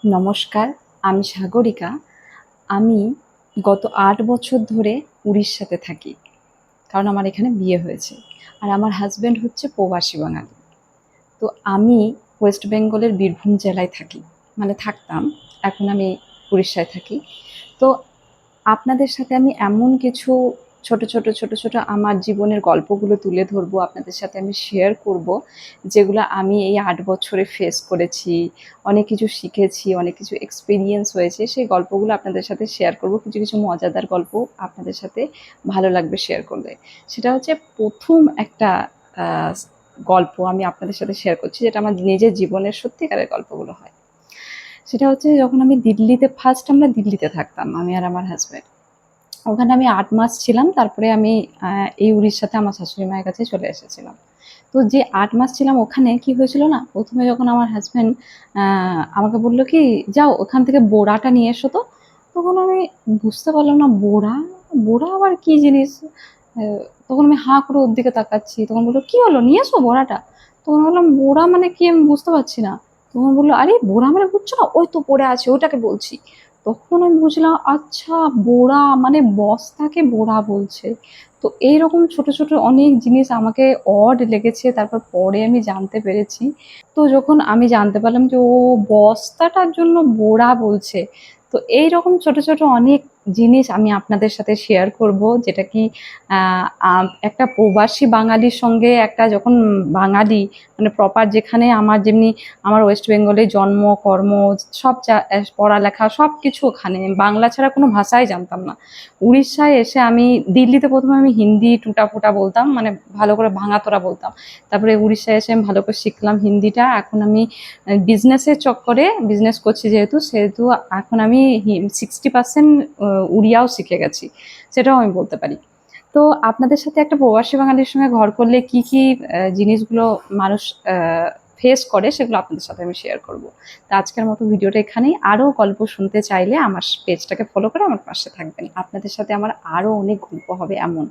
নমস্কার, আমি সাগরিকা। আমি গত ৮ বছর ধরে উড়িষ্যাতে থাকি। কারণ আমার এখানে বিয়ে হয়েছে। আর আমার হাসব্যান্ড হচ্ছে প্রবাসী বাঙালি। তো আমি ওয়েস্ট বেঙ্গলের বীরভূম জেলায় থাকি। মানে থাকতাম। এখন আমি উড়িষ্যায় থাকি। তো আপনাদের সাথে আমি এমন কিছু ছোট ছোট আমার জীবনের গল্পগুলো তুলে ধরবো, আপনাদের সাথে আমি শেয়ার করব, যেগুলো আমি এই ৮ বছরে ফেস করেছি, অনেক কিছু শিখেছি, অনেক কিছু এক্সপেরিয়েন্স হয়েছে। সেই গল্পগুলো আপনাদের সাথে শেয়ার করব। কিছু মজাদার গল্প আপনাদের সাথে ভালো লাগবে শেয়ার করলে। সেটা হচ্ছে ১ম একটা আ গল্প আমি আপনাদের সাথে শেয়ার করছি, যেটা আমার নিজের জীবনের সত্যিকারের গল্পগুলো হয়। সেটা হচ্ছে যখন আমি দিল্লিতে আমরা দিল্লিতে থাকতাম, আমি আর আমার হাসব্যান্ড। ওখানে আমি ৮ মাস ছিলাম। তারপরে আমি এই উড়িষ্যাতে আমার শাশুড়ি মায়ের কাছে চলে এসেছিলাম। তো যে ৮ মাস ছিলাম ওখানে কি হয়েছিল না, ১ম এ যখন আমার হাসব্যান্ড আ আমাকে বলল কি, "যাও ওখান থেকে বোড়াটা নিয়ে এসো তো।" তখন আমি বুঝতে পারলাম না, বোড়া? বোড়া আবার কি জিনিস? আ তখন আমি হাঁ করে ওর দিকে তাকাচ্ছি। তখন বলল, "কি হলো? নিয়ে এসো বোড়াটা।" তখন বললাম, "বোড়া মানে কি আমি বুঝতে পারছি না।" তখন বলল, "আরে বোড়া মানে বুঝছো না? ওই তো পড়ে আছে ওটাকে বলছি।" তখন আমি বুঝলাম আচ্ছা, বোড়া মানে বস্তাকে বোড়া বলছে। তো এইরকম ছোট অনেক জিনিস আমাকে অড লেগেছে। তারপর পরে আমি জানতে পেরেছি। তো যখন আমি জানতে পারলাম যে ও বস্তাটার জন্য বোড়া বলছে। তো এইরকম ছোট অনেক জিনিস আমি আপনাদের সাথে শেয়ার করব, যেটা কি আ আ একটা প্রবাসী বাঙালির সঙ্গে একটা যখন বাঙালি মানে প্রপার, যেখানে আমার যেমনি আমার ওয়েস্ট বেঙ্গলে জন্ম, কর্ম সব পড়ালেখা সবকিছু ওখানে। বাংলা ছাড়া কোনো ভাষাই জানতাম না। উড়িষ্যায় এসে আমি দিল্লিতে ১ম এ আমি হিন্দি টুটা-ফুটা বলতাম, মানে ভালো করে ভাঙাতোড়া বলতাম। তারপরে উড়িষ্যায় এসে আমি ভালো করে শিখলাম হিন্দিটা। এখন আমি বিজনেসের চক্করে, বিজনেস করছি সেহেতু এখন আমি 60% উড়িয়াও শিখে গেছি। সেটাও আমি বলতে পারি। তো আপনাদের সাথে একটা প্রবাসী বাঙালির সঙ্গে ঘর করলে কি জিনিসগুলো মানুষ আ ফেস করে, সেগুলো আপনাদের সাথে আমি শেয়ার করব। তো আজকের মতো ভিডিওটা এখানেই। আরও গল্প শুনতে চাইলে আমার পেজটাকে ফলো করে আমার পাশে থাকবেন। আপনাদের সাথে আমার আরও অনেক গল্প হবে এমন।